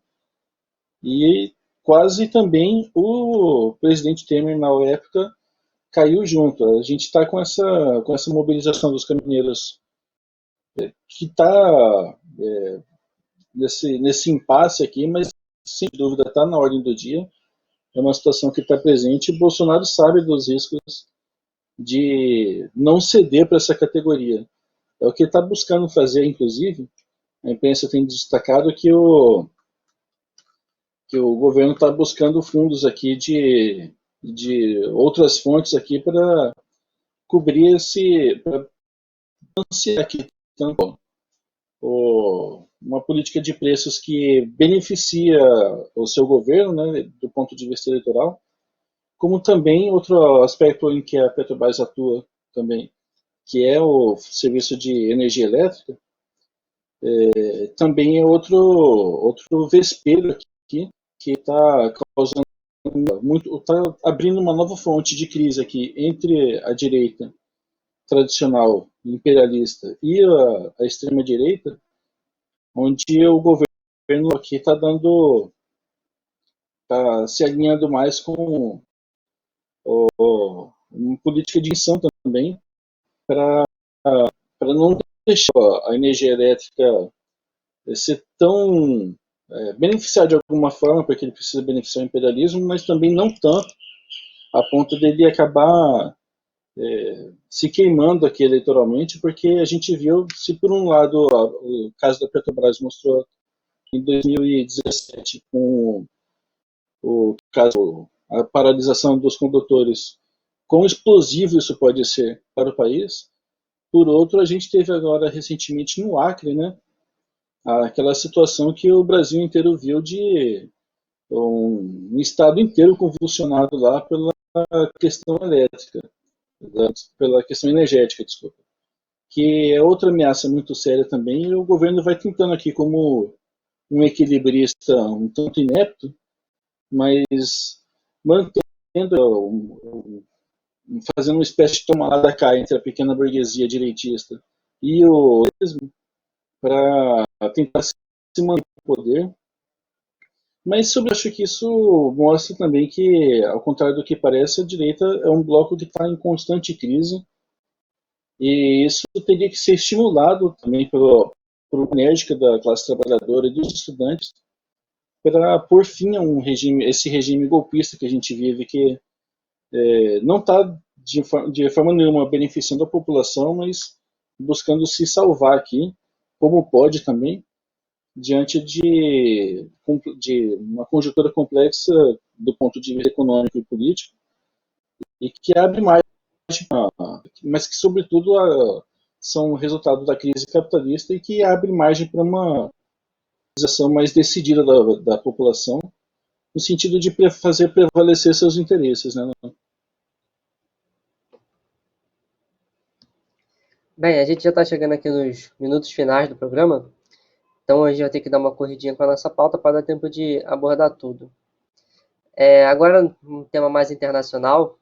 E quase também o presidente Temer, na época, caiu junto. A gente está com essa mobilização dos caminhoneiros que está nesse impasse aqui, mas sem dúvida está na ordem do dia. É uma situação que está presente e Bolsonaro sabe dos riscos de não ceder para essa categoria. É o que ele está buscando fazer, inclusive. A imprensa tem destacado que o governo está buscando fundos aqui de outras fontes aqui para cobrir para financiar aqui tanto uma política de preços que beneficia o seu governo, né, do ponto de vista eleitoral, como também outro aspecto em que a Petrobras atua também, que é o serviço de energia elétrica. Também é outro vespeiro aqui que está causando está abrindo uma nova fonte de crise aqui entre a direita tradicional imperialista e a extrema direita, onde o governo aqui está se alinhando mais com uma política de ação também para não deixar a energia elétrica ser tão beneficiar de alguma forma, porque ele precisa beneficiar o imperialismo, mas também não tanto a ponto dele acabar se queimando aqui eleitoralmente, porque a gente viu, se por um lado o caso da Petrobras mostrou em 2017 com o caso, a paralisação dos condutores, quão explosivo isso pode ser para o país. Por outro, a gente teve agora recentemente no Acre, né, aquela situação que o Brasil inteiro viu de um estado inteiro convulsionado lá pela questão elétrica, pela questão energética, desculpa, que é outra ameaça muito séria também, e o governo vai tentando aqui como um equilibrista um tanto inepto, mas mantendo, fazendo uma espécie de toma lá da cá entre a pequena burguesia direitista e o para tentar se manter no poder. Mas eu acho que isso mostra também que, ao contrário do que parece, a direita é um bloco que está em constante crise, e isso teria que ser estimulado também por enérgica da classe trabalhadora e dos estudantes para pôr fim a esse regime golpista que a gente vive, que não está de forma nenhuma beneficiando a população, mas buscando se salvar aqui, como pode também, diante de uma conjuntura complexa do ponto de vista econômico e político, e que abre margem, mas que, sobretudo, são resultado da crise capitalista e que abre margem para uma organização mais decidida da população, no sentido de fazer prevalecer seus interesses, né? Bem, a gente já está chegando aqui nos minutos finais do programa, então a gente vai ter que dar uma corridinha com a nossa pauta para dar tempo de abordar tudo. Agora, um tema mais internacional,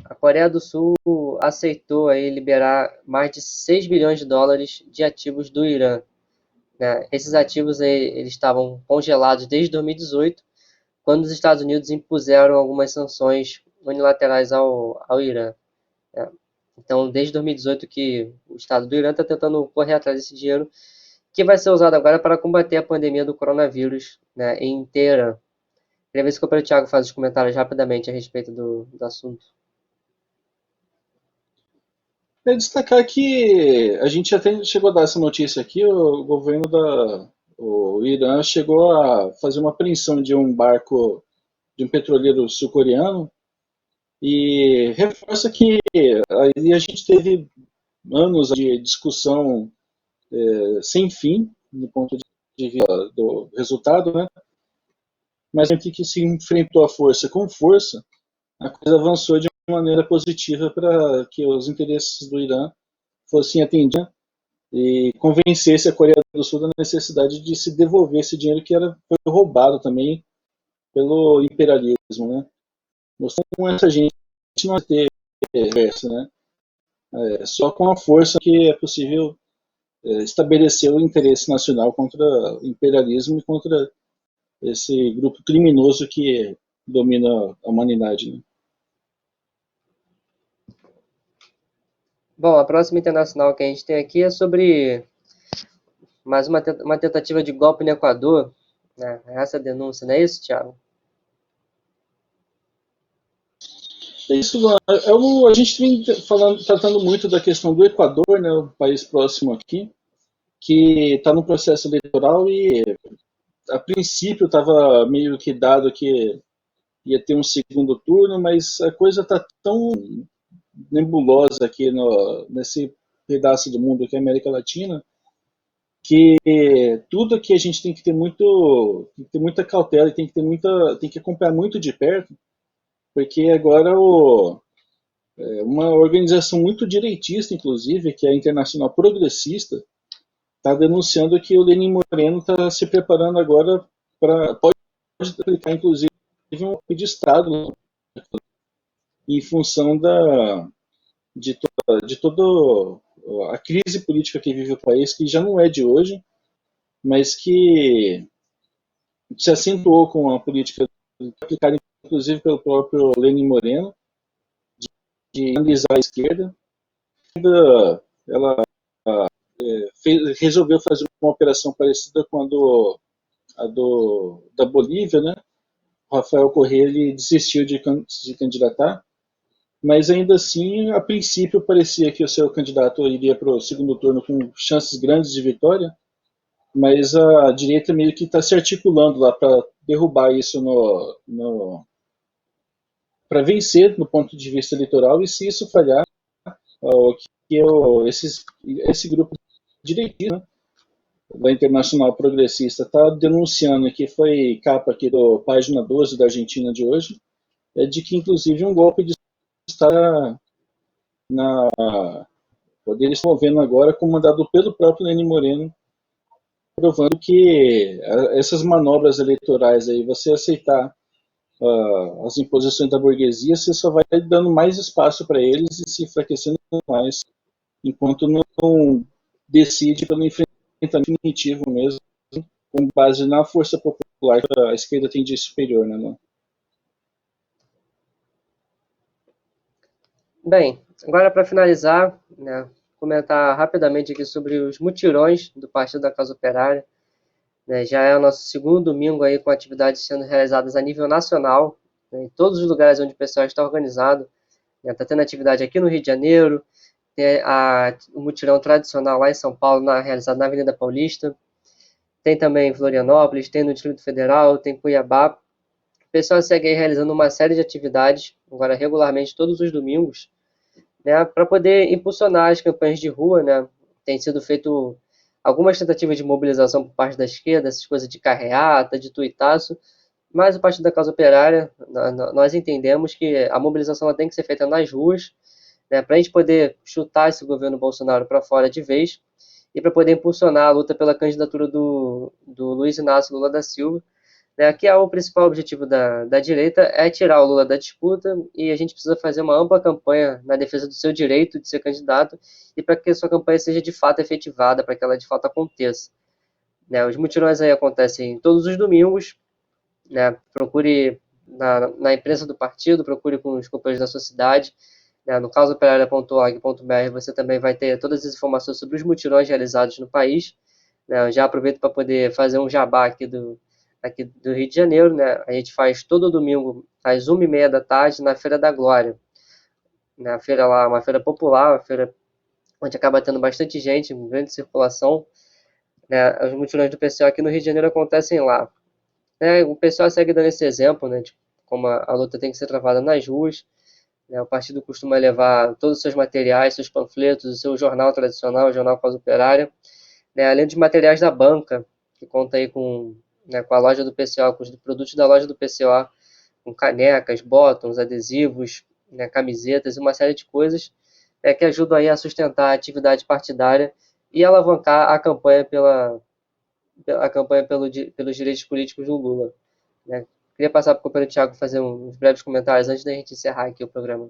a Coreia do Sul aceitou aí liberar mais de 6 bilhões de dólares de ativos do Irã, né? Esses ativos aí, eles estavam congelados desde 2018, quando os Estados Unidos impuseram algumas sanções unilaterais ao Irã, né? Então, desde 2018 que o Estado do Irã está tentando correr atrás desse dinheiro, que vai ser usado agora para combater a pandemia do coronavírus, né, em Teherã. Queria ver se o Thiago faz os comentários rapidamente a respeito do assunto. Destacar que a gente até chegou a dar essa notícia aqui, o governo o Irã chegou a fazer uma apreensão de um barco, de um petroleiro sul-coreano, e reforça que aí a gente teve anos de discussão sem fim, do ponto de vista do resultado, né? Mas entre que se enfrentou a força com força, a coisa avançou de uma maneira positiva para que os interesses do Irã fossem atendidos e convencesse a Coreia do Sul da necessidade de se devolver esse dinheiro que foi roubado também pelo imperialismo, né? Mostrando como essa gente não vai ter reversa, né? Só com a força que é possível estabelecer o interesse nacional contra o imperialismo e contra esse grupo criminoso que domina a humanidade, né? Bom, a próxima internacional que a gente tem aqui é sobre mais uma tentativa de golpe no Equador, né? Essa denúncia, não é isso, Thiago? É isso, a gente vem tratando muito da questão do Equador, né, o país próximo aqui, que está no processo eleitoral e, a princípio, estava meio que dado que ia ter um segundo turno, mas a coisa está tão nebulosa aqui nesse pedaço do mundo que é a América Latina, que tudo que a gente tem que ter muita cautela e tem que acompanhar muito de perto, porque agora uma organização muito direitista, inclusive, que é a Internacional Progressista, está denunciando que o Lenin Moreno está se preparando agora pode aplicar, inclusive, um golpe de Estado, né, em função de toda a crise política que vive o país, que já não é de hoje, mas que se acentuou com a política aplicada, inclusive, pelo próprio Lenin Moreno, de analisar a esquerda. Ela resolveu fazer uma operação parecida com da Bolívia, né? O Rafael Correa ele desistiu de candidatar, mas ainda assim, a princípio, parecia que o seu candidato iria para o segundo turno com chances grandes de vitória, mas a direita meio que está se articulando lá para derrubar isso para vencer no ponto de vista eleitoral, e se isso falhar, esse grupo direitinho, né, da Internacional Progressista está denunciando, que foi capa aqui do Página 12 da Argentina de hoje, de que inclusive um golpe de Estado eles estão vendo agora comandado pelo próprio Lenin Moreno, provando que essas manobras eleitorais aí, você aceitar as imposições da burguesia, você só vai dando mais espaço para eles e se enfraquecendo mais, enquanto não decide pelo enfrentamento definitivo mesmo, com base na força popular que a esquerda tem de superior, né? Não? Bem, agora para finalizar, né, comentar rapidamente aqui sobre os mutirões do Partido da Causa Operária. Né, já é o nosso segundo domingo aí com atividades sendo realizadas a nível nacional, né, em todos os lugares onde o pessoal está organizado. Está tendo atividade aqui no Rio de Janeiro, tem o mutirão tradicional lá em São Paulo, realizado na Avenida Paulista, tem também em Florianópolis, tem no Distrito Federal, tem em Cuiabá. O pessoal segue aí realizando uma série de atividades, agora regularmente todos os domingos, né, para poder impulsionar as campanhas de rua. Né. Tem sido feito algumas tentativas de mobilização por parte da esquerda, essas coisas de carreata, de tuitaço, mas o Partido da Causa Operária, nós entendemos que a mobilização tem que ser feita nas ruas, né, para a gente poder chutar esse governo Bolsonaro para fora de vez e para poder impulsionar a luta pela candidatura do Luiz Inácio Lula da Silva. Né, que é o principal objetivo da direita, é tirar o Lula da disputa, e a gente precisa fazer uma ampla campanha na defesa do seu direito de ser candidato e para que a sua campanha seja de fato efetivada, para que ela de fato aconteça. Né, os mutirões aí acontecem todos os domingos, né, procure na imprensa do partido, procure com os companheiros da sua cidade, né, no causaoperaria.org.br você também vai ter todas as informações sobre os mutirões realizados no país. Né, eu já aproveito para poder fazer um jabá aqui do Rio de Janeiro, né? A gente faz todo domingo às 1h30 da tarde na Feira da Glória, na feira lá, uma feira popular, uma feira onde acaba tendo bastante gente, grande circulação, né? Os mutirões do PCO aqui no Rio de Janeiro acontecem lá, né? O pessoal segue dando esse exemplo, né, de como a luta tem que ser travada nas ruas, né? O partido costuma levar todos os seus materiais, seus panfletos, o seu jornal tradicional, o Jornal Causa Operária, né? Além dos materiais da banca, que conta aí com, né, com a loja do PCO, com os produtos da loja do PCO, com canecas, botões, adesivos, né, camisetas e uma série de coisas, que ajudam aí a sustentar a atividade partidária e alavancar a campanha pelos direitos políticos do Lula. Né. Queria passar para o companheiro Thiago fazer uns breves comentários antes da gente encerrar aqui o programa.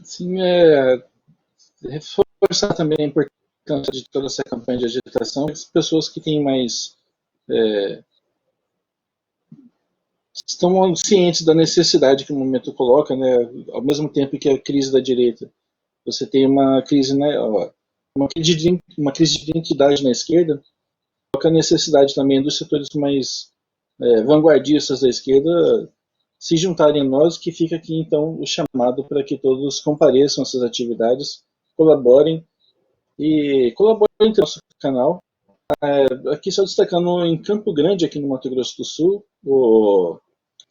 Sim, reforçar também a importância de toda essa campanha de agitação, as pessoas que têm mais estão cientes da necessidade que o momento coloca, né? Ao mesmo tempo que a crise da direita, você tem uma crise, né, uma crise de identidade na esquerda, coloca a necessidade também dos setores mais vanguardistas da esquerda se juntarem a nós, que fica aqui então o chamado para que todos compareçam a essas atividades, colaborem no nosso canal. Aqui só destacando em Campo Grande, aqui no Mato Grosso do Sul, o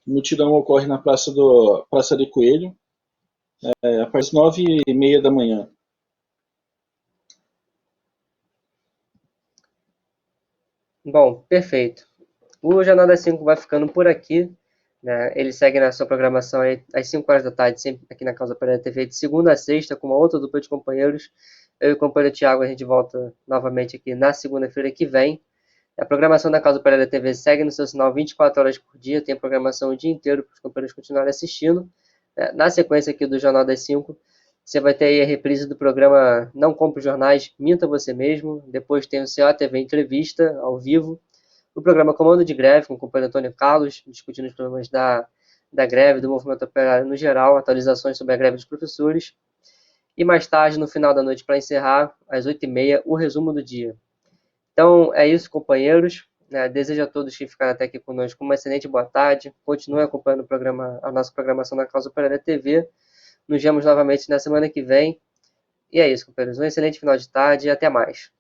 mutirão ocorre na Praça de Coelho, a partir das 9h30 da manhã. Bom, perfeito. O Jornal das 5 vai ficando por aqui. Né? Ele segue na sua programação aí, às 5 horas da tarde, sempre aqui na Causa Operária TV, de segunda a sexta, com uma outra dupla de companheiros. Eu e o companheiro Thiago, a gente volta novamente aqui na segunda-feira que vem. A programação da Causa Operária TV segue no seu sinal 24 horas por dia, tem programação o dia inteiro para os companheiros continuarem assistindo. Na sequência aqui do Jornal das 5, você vai ter aí a reprise do programa Não Compre Jornais, Minta Você Mesmo. Depois tem o COTV Entrevista, ao vivo. O programa Comando de Greve, com o companheiro Antônio Carlos, discutindo os problemas da greve, do movimento operário no geral, atualizações sobre a greve dos professores. E mais tarde, no final da noite, para encerrar, às 8h30, o resumo do dia. Então, é isso, companheiros. Desejo a todos que ficaram até aqui conosco uma excelente boa tarde. Continuem acompanhando o programa, a nossa programação na Causa Operária TV. Nos vemos novamente na semana que vem. E é isso, companheiros. Um excelente final de tarde e até mais.